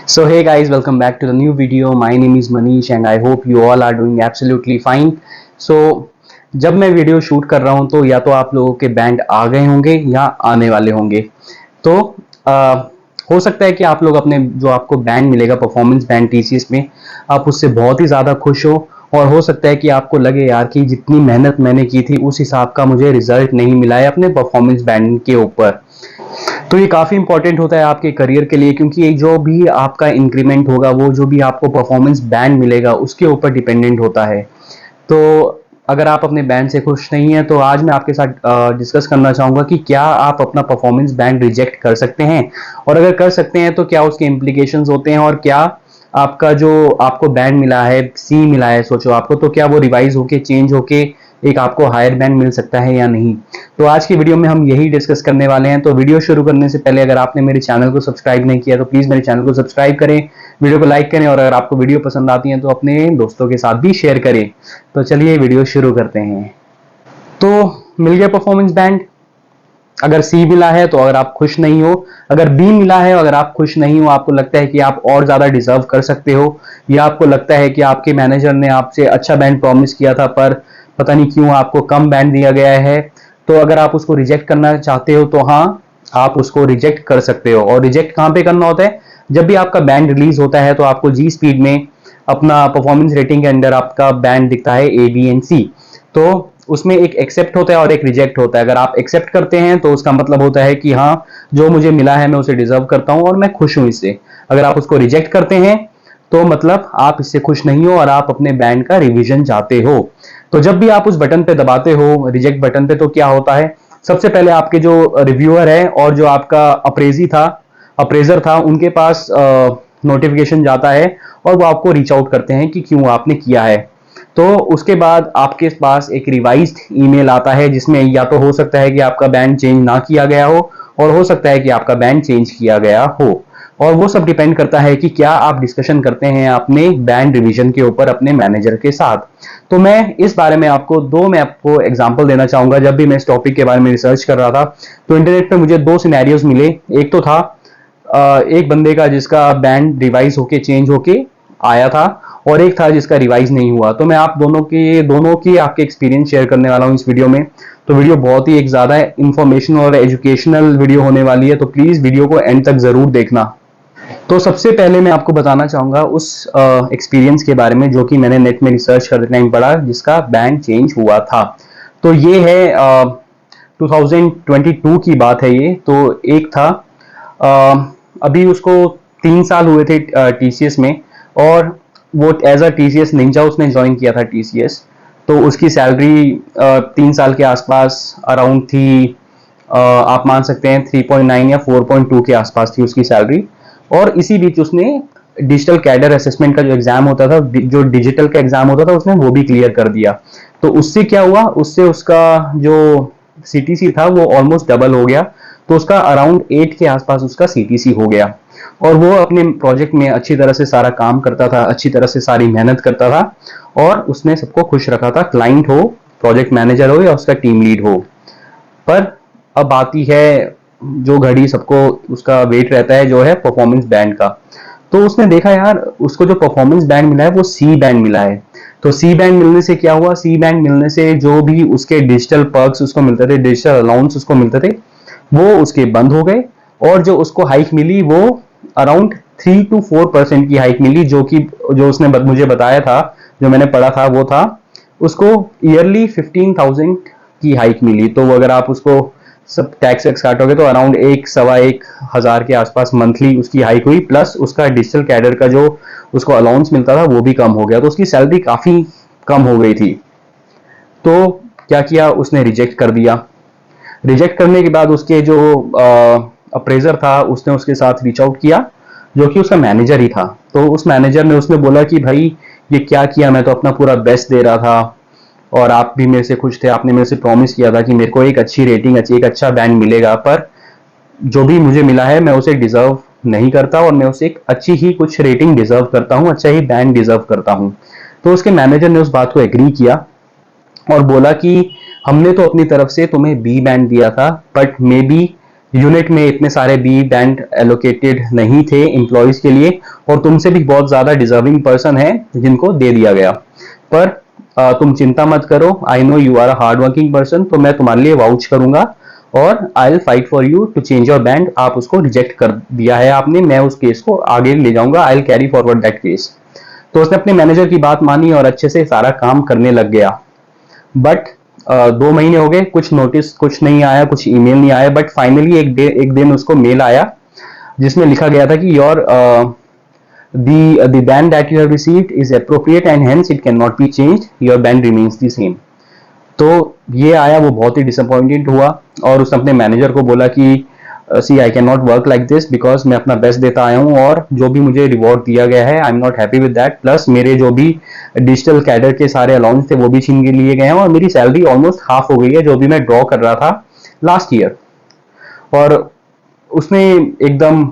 So hey guys, welcome back to the new video. My name is Manish and I hope you all are doing absolutely fine. So जब मैं video shoot कर रहा हूं तो या तो आप लोगों के बैंड आ गए होंगे या आने वाले होंगे। तो आ, हो सकता है कि आप लोग अपने जो आपको बैंड मिलेगा परफॉर्मेंस बैंड टीसीएस में, आप उससे बहुत ही ज़्यादा खुश हो। और हो सकता है कि आपको लगे यार कि जितनी मेहनत मैंने की थी उस हिसाब का मुझे रिजल्ट नहीं मिला है अपने परफॉर्मेंस बैंड के ऊपर। तो ये काफ़ी इंपॉर्टेंट होता है आपके करियर के लिए, क्योंकि ये जो भी आपका इंक्रीमेंट होगा, वो जो भी आपको परफॉर्मेंस बैंड मिलेगा उसके ऊपर डिपेंडेंट होता है। तो अगर आप अपने बैंड से खुश नहीं हैं तो आज मैं आपके साथ डिस्कस करना चाहूँगा कि क्या आप अपना परफॉर्मेंस बैंड रिजेक्ट कर सकते हैं, और अगर कर सकते हैं तो क्या उसके इम्प्लीकेशंस होते हैं, और क्या आपका जो आपको बैंड मिला है, सी मिला है सोचो आपको, तो क्या वो रिवाइज होके चेंज होके एक आपको हायर बैंड मिल सकता है या नहीं। तो आज की वीडियो में हम यही डिस्कस करने वाले हैं। तो वीडियो शुरू करने से पहले अगर आपने मेरे चैनल को सब्सक्राइब नहीं किया तो प्लीज मेरे चैनल को सब्सक्राइब करें, वीडियो को लाइक करें, और अगर आपको वीडियो पसंद आती है तो अपने दोस्तों के साथ भी शेयर करें। तो चलिए वीडियो शुरू करते हैं। तो मिल गया परफॉर्मेंस बैंड। अगर सी मिला है तो अगर आप खुश नहीं हो, अगर बी मिला है अगर आप खुश नहीं हो, आपको लगता है कि आप और ज्यादा डिजर्व कर सकते हो, या आपको लगता है कि आपके मैनेजर ने आपसे अच्छा बैंड प्रॉमिस किया था पर पता नहीं क्यों आपको कम बैंड दिया गया है, तो अगर आप उसको रिजेक्ट करना चाहते हो तो हाँ, आप उसको रिजेक्ट कर सकते हो। और रिजेक्ट कहाँ पे करना होता है? जब भी आपका बैंड रिलीज होता है तो आपको जी स्पीड में अपना परफॉर्मेंस रेटिंग के अंदर आपका बैंड दिखता है ए बी एंड सी। तो उसमें एक एक्सेप्ट होता है और एक रिजेक्ट होता है। अगर आप एक्सेप्ट करते हैं तो उसका मतलब होता है कि हाँ, जो मुझे मिला है मैं उसे डिजर्व करता हूं और मैं खुश हूं इससे। अगर आप उसको रिजेक्ट करते हैं तो मतलब आप इससे खुश नहीं हो और आप अपने बैंड का रिवीजन चाहते हो। तो जब भी आप उस बटन पे दबाते हो, रिजेक्ट बटन पे, तो क्या होता है? सबसे पहले आपके जो रिव्यूअर है और जो आपका अप्रेजर था, उनके पास नोटिफिकेशन जाता है और वो आपको रीच आउट करते हैं कि क्यों आपने किया है। तो उसके बाद आपके पास एक रिवाइज्ड ईमेल आता है जिसमें या तो हो सकता है कि आपका बैंड चेंज ना किया गया हो, और हो सकता है कि आपका बैंड चेंज किया गया हो। और वो सब डिपेंड करता है कि क्या आप डिस्कशन करते हैं अपने बैंड रिवीजन के ऊपर अपने मैनेजर के साथ। तो मैं इस बारे में मैं आपको एग्जांपल देना चाहूंगा। जब भी मैं इस टॉपिक के बारे में रिसर्च कर रहा था तो इंटरनेट पे मुझे दो सिनेरियोज मिले। एक तो था एक बंदे का जिसका बैंड रिवाइज होके चेंज होके आया था, और एक था जिसका रिवाइज नहीं हुआ। तो मैं आप दोनों की आपके एक्सपीरियंस शेयर करने वाला हूं इस वीडियो में। तो वीडियो बहुत ही एक ज्यादा इंफॉर्मेशनल और एजुकेशनल वीडियो होने वाली है, तो प्लीज वीडियो को एंड तक जरूर देखना। तो सबसे पहले मैं आपको बताना चाहूंगा उस एक्सपीरियंस के बारे में जो कि मैंने नेट में रिसर्च करते टाइम पढ़ा, जिसका बैंड चेंज हुआ था। तो ये है 2022 की बात है ये। तो एक था अभी उसको 3 साल हुए थे टीसीएस में, और वो एज अ टीसीएस निंजा उसने ज्वाइन किया था टीसीएस। तो उसकी सैलरी 3 साल के आसपास अराउंड थी, आप मान सकते हैं 3.9 या 4.2 के आसपास थी उसकी सैलरी। और इसी बीच उसने डिजिटल कैडर असेसमेंट का जो एग्जाम होता था, जो डिजिटल का एग्जाम होता था, उसने वो भी क्लियर कर दिया। तो उससे क्या हुआ, उससे उसका जो सीटीसी था वो ऑलमोस्ट डबल हो गया। तो उसका अराउंड 8 के आसपास उसका सीटीसी हो गया। और वो अपने प्रोजेक्ट में अच्छी तरह से सारा काम करता था, अच्छी तरह से सारी मेहनत करता था, और उसने सबको खुश रखा था, क्लाइंट हो, प्रोजेक्ट मैनेजर हो या उसका टीम लीड हो। पर अब आती है जो घड़ी सबको उसका वेट रहता है, जो है परफॉर्मेंस बैंड का। तो उसने देखा यार उसको जो परफॉर्मेंस बैंड मिला है वो सी बैंड मिला है। तो सी बैंड मिलने से क्या हुआ? सी बैंड मिलने से जो भी उसके डिजिटल पर्क्स उसको मिलते थे, डिजिटल अलाउंस उसको मिलते थे, वो उसके बंद हो गए। और जो उसको हाइक मिली वो अराउंड 3 to 4% की हाइक मिली, जो कि जो उसने मुझे बताया था, जो मैंने पढ़ा था, वो था उसको ईयरली 15,000 की हाइक मिली। तो अगर आप उसको सब टैक्स वैक्स काटोगे तो अराउंड 1 सवा 1 हजार के आसपास मंथली उसकी हाइक हुई, प्लस उसका डिजिटल कैडर का जो उसको अलाउंस मिलता था वो भी कम हो गया। तो उसकी सैलरी काफी कम हो गई थी। तो क्या किया उसने? रिजेक्ट कर दिया। रिजेक्ट करने के बाद उसके जो अप्रेजर था उसने उसके साथ रीच आउट किया, जो कि उसका मैनेजर ही था। तो उस मैनेजर ने उसने बोला कि भाई ये क्या किया, मैं तो अपना पूरा बेस्ट दे रहा था और आप भी मेरे से खुश थे, आपने मेरे से प्रॉमिस किया था कि मेरे को एक अच्छी रेटिंग, एक अच्छा बैंड मिलेगा, पर जो भी मुझे मिला है मैं उसे डिजर्व नहीं करता, और मैं उसे एक अच्छी ही कुछ रेटिंग डिजर्व करता हूँ, अच्छा ही बैंड डिजर्व करता हूँ। तो उसके मैनेजर ने उस बात को एग्री किया और बोला कि हमने तो अपनी तरफ से तुम्हें बी बैंड दिया था, बट मे बी यूनिट में इतने सारे बी बैंड एलोकेटेड नहीं थे एम्प्लॉयज के लिए, और तुमसे भी बहुत ज्यादा डिजर्विंग पर्सन है जिनको दे दिया गया। पर तुम चिंता मत करो, I know you are a hard working person, तो मैं तुम्हारे लिए वाउच करूंगा और I will fight for you to change your band. आप उसको रिजेक्ट कर दिया है आपने, मैं उस केस को आगे ले जाऊंगा, I will carry forward that case. तो उसने अपने मैनेजर की बात मानी और अच्छे से सारा काम करने लग गया। बट 2 महीने हो गए, कुछ नोटिस कुछ नहीं आया, कुछ ईमेल नहीं आया। बट फाइनली एक दिन उसको मेल आया जिसमें लिखा गया था कि your the band that you have received is appropriate and hence it cannot be changed, your band remains the same। तो ये आया, वो बहुत ही डिसअपॉइंटेड हुआ और उसने अपने मैनेजर को बोला कि see I can not work like this, because मैं अपना बेस्ट देता आया हूँ और जो भी मुझे रिवॉर्ड दिया गया है I am not happy with that, plus मेरे जो भी डिजिटल कैडर के सारे अलाउंस थे वो भी छीन के लिए गए हैं और मेरी सैलरी ऑलमोस्ट हाफ हो गई है जो भी मैं ड्रॉ कर रहा था लास्ट ईयर। और उसने एकदम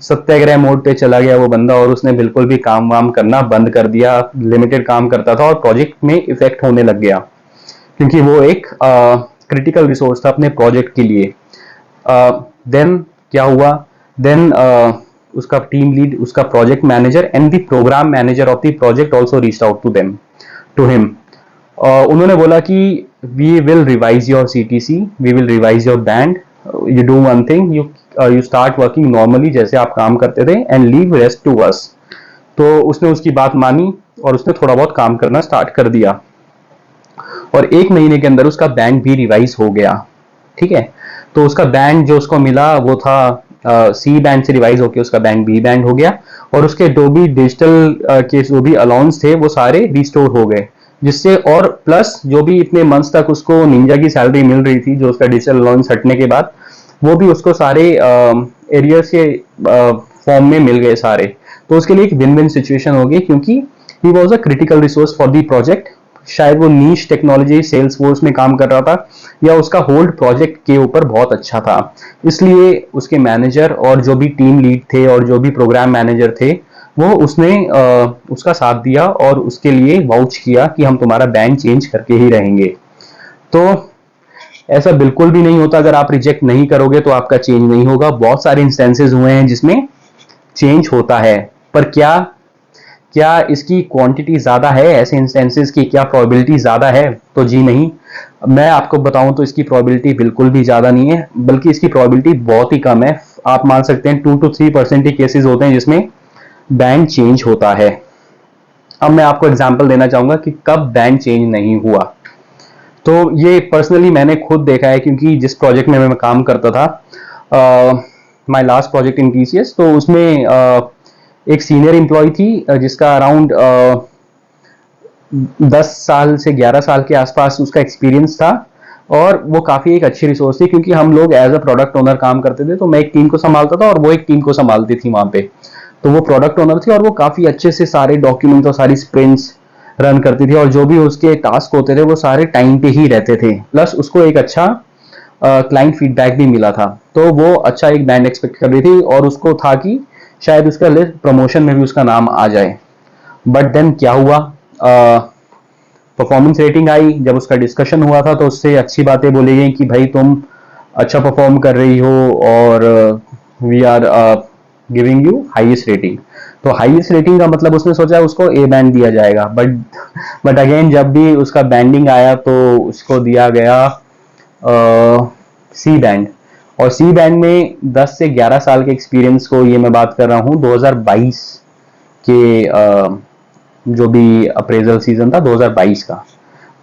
सत्याग्रह मोड पे चला गया वो बंदा, और उसने बिल्कुल भी काम वाम करना बंद कर दिया। लिमिटेड काम करता था और प्रोजेक्ट में इफेक्ट होने लग गया क्योंकि वो एक क्रिटिकल रिसोर्स था अपने प्रोजेक्ट के लिए। देन क्या हुआ, देन उसका टीम लीड, उसका project manager and the programme manager of the project also reached out to him. उन्होंने बोला कि we will revise your CTC, we will revise your band, you do one thing, you start working normally जैसे आप काम करते थे and leave rest to us. तो उसने उसकी बात मानी और उसने थोड़ा बहुत काम करना स्टार्ट कर दिया और 1 महीने के अंदर उसका बैंड भी रिवाइज हो गया। ठीक है, तो उसका बैंड जो उसको मिला वो था सी बैंड से रिवाइज होकर उसका बैंड बी बैंड हो गया और उसके जो भी डिजिटल के जो भी अलाउंस थे वो सारे रिस्टोर हो गए, जिससे और प्लस जो भी इतने मंथ्स तक उसको निंजा की सैलरी मिल रही थी जो उसका डिजिटल अलाउंस हटने के बाद, वो भी उसको सारे एरियर्स के फॉर्म में मिल गए सारे। तो उसके लिए एक विन विन सिचुएशन हो गई क्योंकि he was a critical resource for the project. शायद वो नीश टेक्नोलॉजी सेल्स फोर्स में काम कर रहा था या उसका होल्ड प्रोजेक्ट के ऊपर बहुत अच्छा था, इसलिए उसके मैनेजर और जो भी टीम लीड थे और जो भी प्रोग्राम मैनेजर थे वो उसने उसका साथ दिया और उसके लिए वाउच किया कि हम तुम्हारा बैंड चेंज करके ही रहेंगे। तो ऐसा बिल्कुल भी नहीं होता, अगर आप रिजेक्ट नहीं करोगे तो आपका चेंज नहीं होगा। बहुत सारे इंस्टेंसेस हुए हैं जिसमें चेंज होता है, पर क्या क्या इसकी क्वांटिटी ज्यादा है ऐसे इंस्टेंसेस की, क्या प्रोबेबिलिटी ज्यादा है? तो जी नहीं। मैं आपको बताऊं तो इसकी प्रोबेबिलिटी बिल्कुल भी ज्यादा नहीं है, बल्कि इसकी प्रोबेबिलिटी बहुत ही कम है। आप मान सकते हैं 2 to 3% ही केसेस होते हैं जिसमें बैंड चेंज होता है। अब मैं आपको एग्जांपल देना चाहूंगा कि कब बैंड चेंज नहीं हुआ। तो ये पर्सनली मैंने खुद देखा है क्योंकि जिस प्रोजेक्ट में मैं काम करता था, my last project in TCS, तो उसमें एक सीनियर एम्प्लॉय थी जिसका अराउंड 10 साल से 11 साल के आसपास उसका एक्सपीरियंस था और वो काफ़ी एक अच्छी रिसोर्स थी क्योंकि हम लोग एज अ प्रोडक्ट ओनर काम करते थे। तो मैं एक टीम को संभालता था और वो एक टीम को संभालती थी वहाँ पे। तो वो प्रोडक्ट ओनर थी और वो काफ़ी अच्छे से सारे डॉक्यूमेंट और सारी स्प्रिंट्स रन करती थी और जो भी उसके टास्क होते थे वो सारे टाइम पे ही रहते थे, प्लस उसको एक अच्छा क्लाइंट फीडबैक भी मिला था। तो वो अच्छा एक बैंड एक्सपेक्ट कर रही थी और उसको था कि शायद उसका लिस्ट प्रमोशन में भी उसका नाम आ जाए। बट देन क्या हुआ, परफॉर्मेंस रेटिंग आई, जब उसका डिस्कशन हुआ था तो उससे अच्छी बातें बोली गई कि भाई तुम अच्छा परफॉर्म कर रही हो और we are giving you highest rating. तो हाईएस्ट रेटिंग का मतलब उसने सोचा उसको ए बैंड दिया जाएगा, बट अगेन जब भी उसका बैंडिंग आया तो उसको दिया गया सी बैंड। और सी बैंड में 10 से 11 साल के एक्सपीरियंस को, ये मैं बात कर रहा हूँ 2022 के जो भी अप्रेजल सीजन था 2022 का।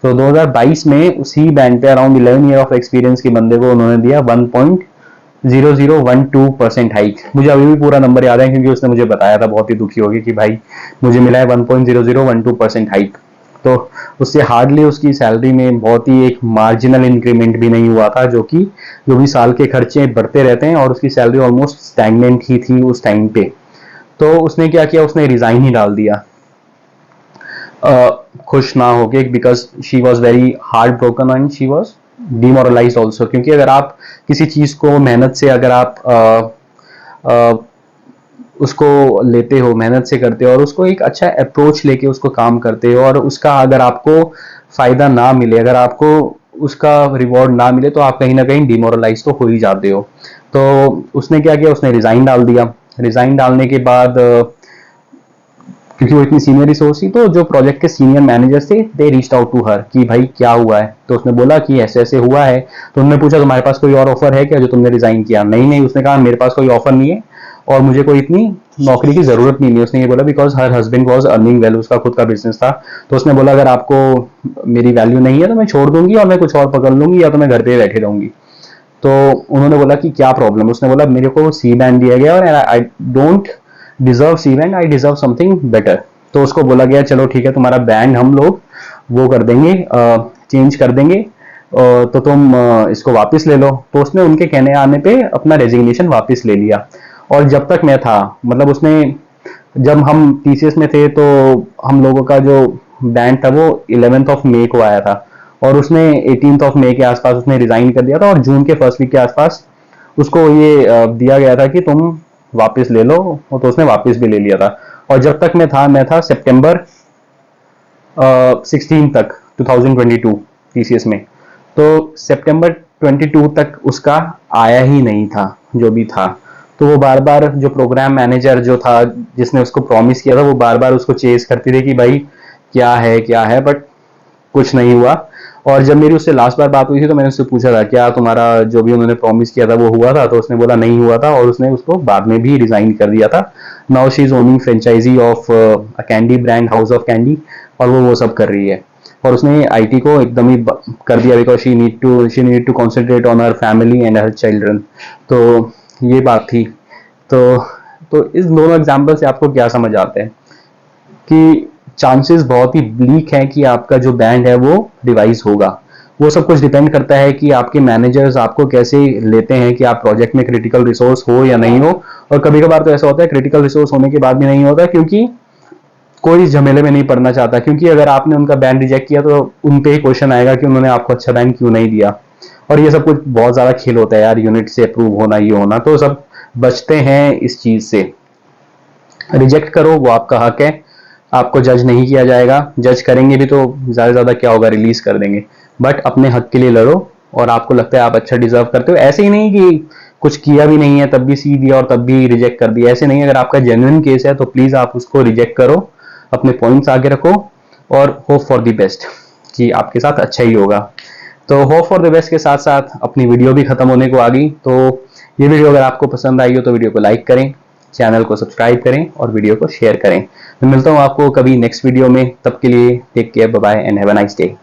तो 2022 में उसी बैंड पे अराउंड 11 ईयर ऑफ एक्सपीरियंस के बंदे को उन्होंने दिया 1.0012% हाइक। मुझे अभी भी पूरा नंबर याद है क्योंकि उसने मुझे बताया था, बहुत ही दुखी होगी कि भाई मुझे मिला है 1.0012% हाइक। तो उससे हार्डली उसकी सैलरी में बहुत ही एक मार्जिनल इंक्रीमेंट भी नहीं हुआ था, जो भी साल के खर्चे बढ़ते रहते हैं और उसकी सैलरी ऑलमोस्ट स्टैग्नेंट ही थी उस टाइम पे। तो उसने क्या किया, उसने रिजाइन ही डाल दिया खुश ना होके, because she was very hard broken and she was demoralise also. क्योंकि अगर आप किसी चीज को मेहनत से अगर आप उसको लेते हो, मेहनत से करते हो और उसको एक अच्छा अप्रोच लेके उसको काम करते हो और उसका अगर आपको फायदा ना मिले, अगर आपको उसका रिवॉर्ड ना मिले तो आप कहीं ना कहीं डिमोरलाइज तो हो ही जाते हो। तो उसने क्या किया, उसने रिजाइन डाल दिया। रिजाइन डालने के बाद क्योंकि वो इतनी सीनियर रिसोर्स थी, तो जो प्रोजेक्ट के सीनियर मैनेजर्स थे they reached out to her कि भाई क्या हुआ है। तो उसने बोला कि ऐसे ऐसे हुआ है। तो उन्होंने पूछा तुम्हारे पास कोई और ऑफर है क्या जो तुमने रिजाइन किया? नहीं नहीं, उसने कहा मेरे पास कोई ऑफर नहीं है और मुझे कोई इतनी नौकरी की जरूरत नहीं है। उसने ये बोला because her husband was earning well, उसका खुद का बिजनेस था। तो उसने बोला अगर आपको मेरी वैल्यू नहीं है तो मैं छोड़ दूंगी और मैं कुछ और पकड़ लूंगी, या तो मैं घर पे बैठे रहूंगी। तो उन्होंने बोला कि क्या प्रॉब्लम? उसने बोला मेरे को सी बैंड दिया गया और I don't deserve C band, I deserve something better. तो उसको बोला गया चलो ठीक है, तुम्हारा बैंड हम लोग वो कर देंगे, चेंज कर देंगे, तो तुम इसको वापस ले लो। तो उसने उनके कहने आने पे अपना रेजिग्नेशन वापस ले लिया। और जब तक मैं था, मतलब उसने, जब हम टीसीएस में थे तो हम लोगों का जो बैंड था वो 11th ऑफ मई को आया था, और उसने 18th ऑफ मई के आसपास उसने रिजाइन कर दिया था, और जून के फर्स्ट वीक के आसपास उसको ये दिया गया था कि तुम वापस ले लो। तो उसने वापस भी ले लिया था। और जब तक मैं था सितंबर 16 तक 2022 टीसीएस में। तो सितंबर 22 तक उसका आया ही नहीं था जो भी था। तो वो बार बार, जो प्रोग्राम मैनेजर जो था जिसने उसको प्रॉमिस किया था, वो बार बार उसको चेज करती रही कि भाई क्या है, बट कुछ नहीं हुआ। और जब मेरी उससे लास्ट बार बात हुई थी तो मैंने उससे पूछा था क्या तुम्हारा जो भी उन्होंने प्रॉमिस किया था वो हुआ था? तो उसने बोला नहीं हुआ था, और उसने उसको बाद में भी रिजाइन कर दिया था। Now she is owning franchisee of a candy brand, house of candy, और वो सब कर रही है। और उसने आईटी को एकदम ही कर दिया because she need to concentrate on her family and her children. तो ये बात थी। तो इस दोनों एग्जाम्पल से आपको क्या समझ आते हैं कि चांसेस बहुत ही ब्लीक हैं कि आपका जो बैंड है वो रिवाइज होगा। वो सब कुछ डिपेंड करता है कि आपके मैनेजर्स आपको कैसे लेते हैं, कि आप प्रोजेक्ट में क्रिटिकल रिसोर्स हो या नहीं हो। और कभी कभार तो ऐसा होता है क्रिटिकल रिसोर्स होने के बाद भी नहीं होता, क्योंकि कोई झमेले में नहीं पड़ना चाहता। क्योंकि अगर आपने उनका बैंड रिजेक्ट किया तो उन पे ही क्वेश्चन आएगा कि उन्होंने आपको अच्छा बैंड क्यों नहीं दिया। और ये सब कुछ बहुत ज्यादा खेल होता है यार, यूनिट से अप्रूव होना, ये होना, तो सब बचते हैं इस चीज से। रिजेक्ट करो, वो आपका हक है, आपको जज नहीं किया जाएगा। जज करेंगे भी तो ज्यादा से ज्यादा क्या होगा, रिलीज कर देंगे। बट अपने हक के लिए लड़ो, और आपको लगता है आप अच्छा डिजर्व करते हो। ऐसे ही नहीं कि कुछ किया भी नहीं है तब भी सी दिया और तब भी रिजेक्ट कर दिया, ऐसे नहीं। अगर आपका जेन्युइन केस है तो प्लीज आप उसको रिजेक्ट करो, अपने पॉइंट्स आगे रखो, और होप फॉर द बेस्ट कि आपके साथ अच्छा ही होगा। तो होप फॉर द बेस्ट के साथ साथ अपनी वीडियो भी खत्म होने को आ गई। तो ये वीडियो अगर आपको पसंद आई हो तो वीडियो को लाइक करें, चैनल को सब्सक्राइब करें और वीडियो को शेयर करें। मैं मिलता हूं आपको कभी नेक्स्ट वीडियो में, तब के लिए take care, bye bye and have a nice day.